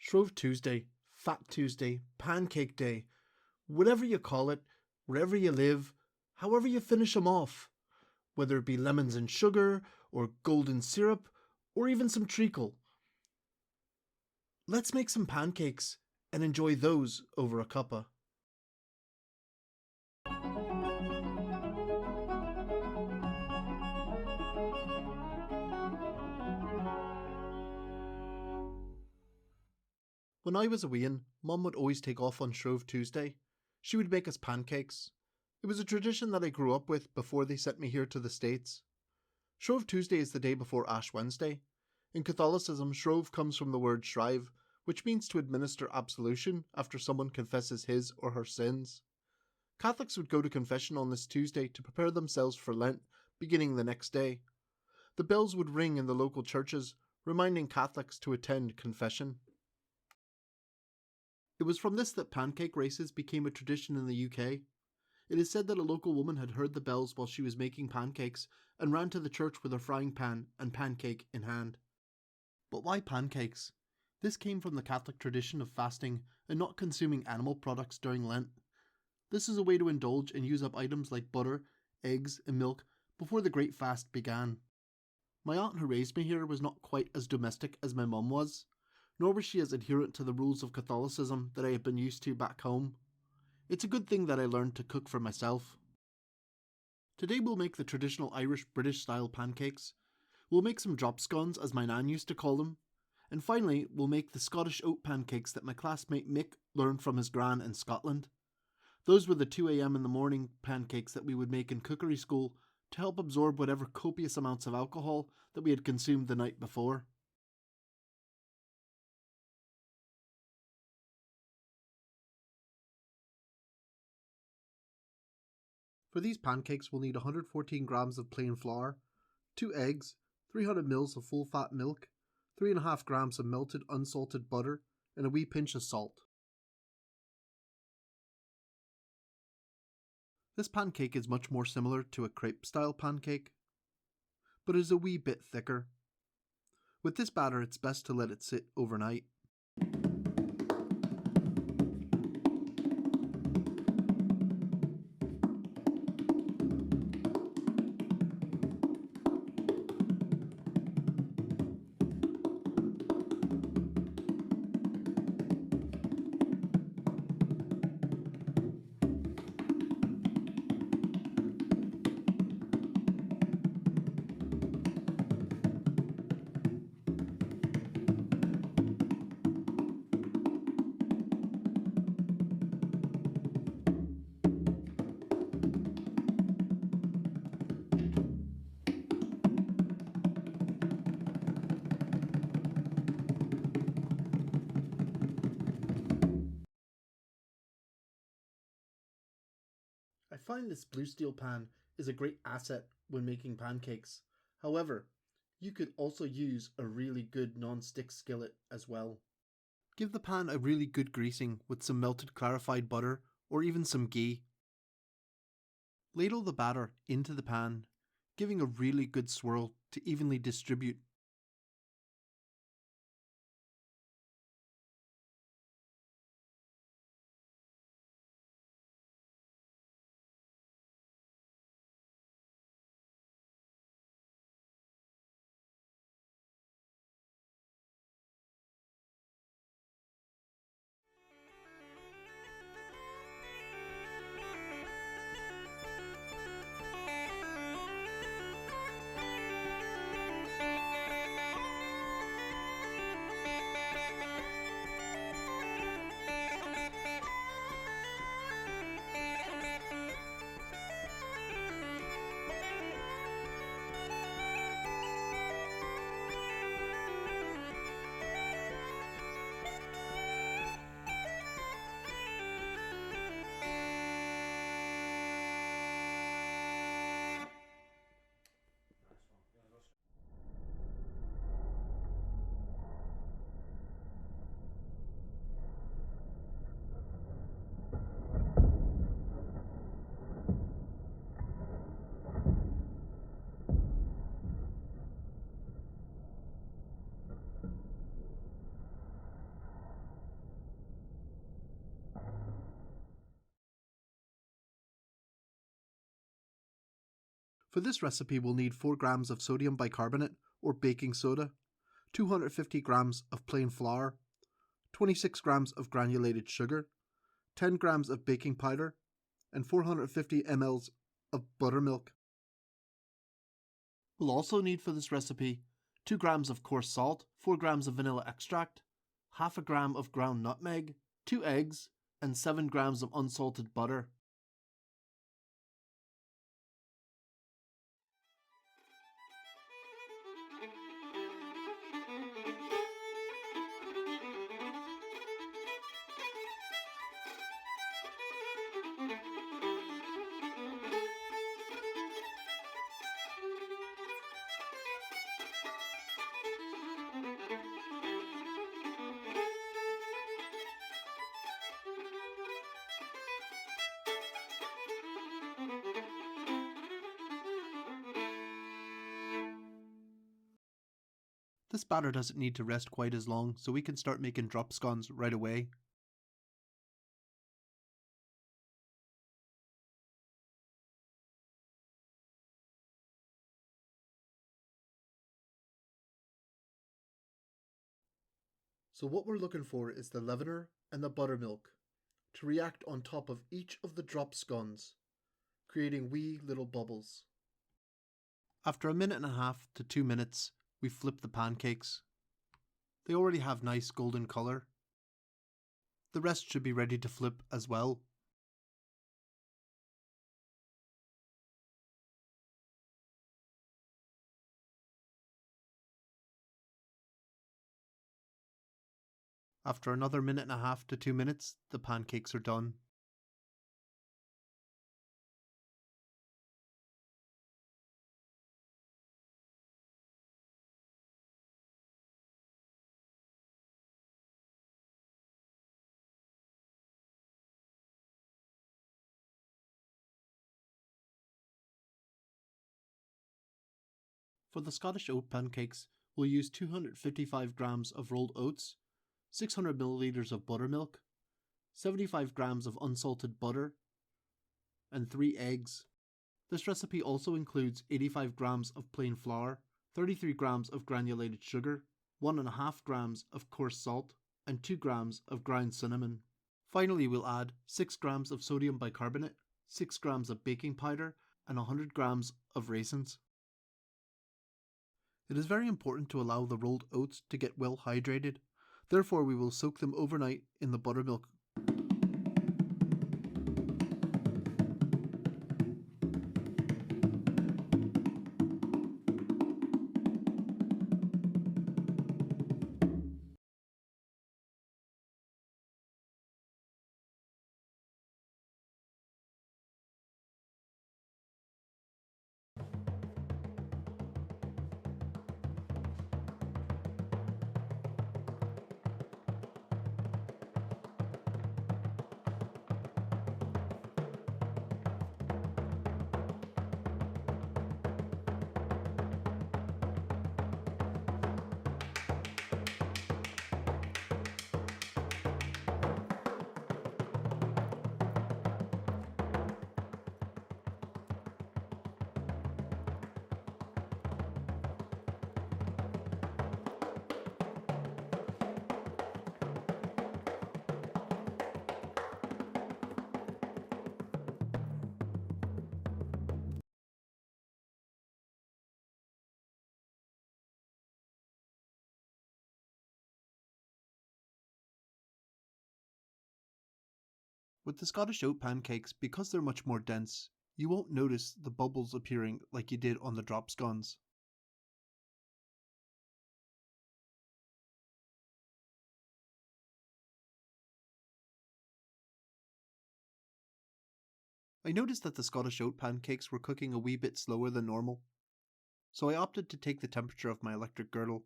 Shrove Tuesday, Fat Tuesday, Pancake Day, whatever you call it, wherever you live, however you finish 'em off, whether it be lemons and sugar, or golden syrup, or even some treacle. Let's make some pancakes and enjoy those over a cuppa. When I was a wean, Mum would always take off on Shrove Tuesday. She would make us pancakes. It was a tradition that I grew up with before they sent me here to the States. Shrove Tuesday is the day before Ash Wednesday. In Catholicism, Shrove comes from the word shrive, which means to administer absolution after someone confesses his or her sins. Catholics would go to confession on this Tuesday to prepare themselves for Lent, beginning the next day. The bells would ring in the local churches, reminding Catholics to attend confession. It was from this that pancake races became a tradition in the UK. It is said that a local woman had heard the bells while she was making pancakes and ran to the church with her frying pan and pancake in hand. But why pancakes? This came from the Catholic tradition of fasting and not consuming animal products during Lent. This is a way to indulge and use up items like butter, eggs, and milk before the Great Fast began. My aunt who raised me here was not quite as domestic as my mum was, nor was she as adherent to the rules of Catholicism that I had been used to back home. It's a good thing that I learned to cook for myself. Today we'll make the traditional Irish-British style pancakes. We'll make some drop scones, as my nan used to call them. And finally, we'll make the Scottish oat pancakes that my classmate Mick learned from his gran in Scotland. Those were the 2 a.m. in the morning pancakes that we would make in cookery school to help absorb whatever copious amounts of alcohol that we had consumed the night before. For these pancakes we'll need 114 grams of plain flour, 2 eggs, 300 ml of full fat milk, 3.5 grams of melted unsalted butter, and a wee pinch of salt. This pancake is much more similar to a crepe style pancake, but is a wee bit thicker. With this batter it's best to let it sit overnight. I find this blue steel pan is a great asset when making pancakes. However, you could also use a really good non-stick skillet as well. Give the pan a really good greasing with some melted clarified butter or even some ghee. Ladle the batter into the pan, giving a really good swirl to evenly distribute. For this recipe we'll need 4 grams of sodium bicarbonate or baking soda, 250 grams of plain flour, 26 grams of granulated sugar, 10 grams of baking powder, and 450 ml of buttermilk. We'll also need for this recipe 2 grams of coarse salt, 4 grams of vanilla extract, half a gram of ground nutmeg, 2 eggs, and 7 grams of unsalted butter. This batter doesn't need to rest quite as long, so we can start making drop scones right away. So what we're looking for is the leavener and the buttermilk to react on top of each of the drop scones, creating wee little bubbles. After 1.5 to 2 minutes, we flip the pancakes. They already have nice golden colour. The rest should be ready to flip as well. After another 1.5 to 2 minutes, the pancakes are done. For the Scottish oat pancakes, we'll use 255 grams of rolled oats, 600 milliliters of buttermilk, 75 grams of unsalted butter, and 3 eggs. This recipe also includes 85 grams of plain flour, 33 grams of granulated sugar, 1.5 grams of coarse salt, and 2 grams of ground cinnamon. Finally, we'll add 6 grams of sodium bicarbonate, 6 grams of baking powder, and 100 grams of raisins. It is very important to allow the rolled oats to get well hydrated. Therefore, we will soak them overnight in the buttermilk. With the Scottish oat pancakes, because they're much more dense, you won't notice the bubbles appearing like you did on the drop scones. I noticed that the Scottish oat pancakes were cooking a wee bit slower than normal, so I opted to take the temperature of my electric girdle.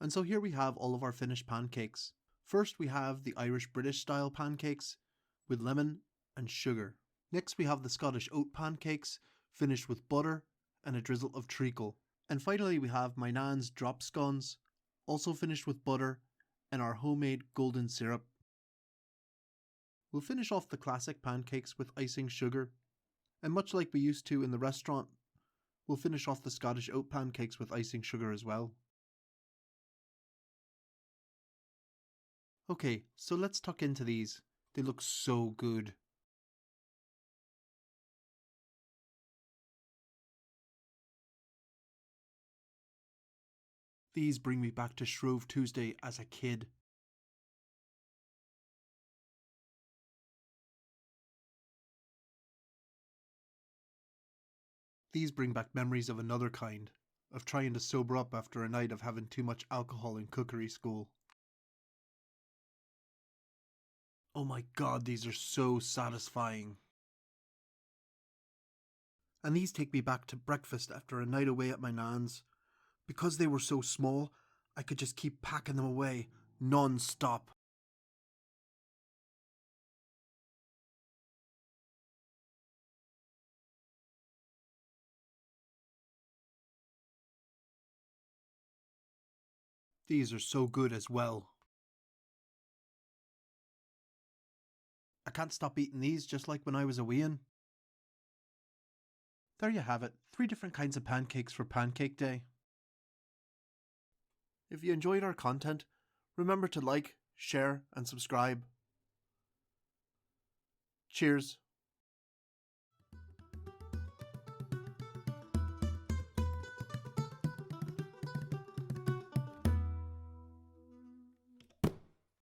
And so here we have all of our finished pancakes. First we have the Irish-British style pancakes with lemon and sugar. Next we have the Scottish oat pancakes finished with butter and a drizzle of treacle. And finally we have my nan's drop scones, also finished with butter and our homemade golden syrup. We'll finish off the classic pancakes with icing sugar, and much like we used to in the restaurant, we'll finish off the Scottish oat pancakes with icing sugar as well. Okay, so let's tuck into these. They look so good. These bring me back to Shrove Tuesday as a kid. These bring back memories of another kind, of trying to sober up after a night of having too much alcohol in cookery school. Oh my god, these are so satisfying. And these take me back to breakfast after a night away at my nan's. Because they were so small, I could just keep packing them away, non-stop. These are so good as well. I can't stop eating these just like when I was a weein'. There you have it, 3 different kinds of pancakes for Pancake Day. If you enjoyed our content, remember to like, share and subscribe. Cheers.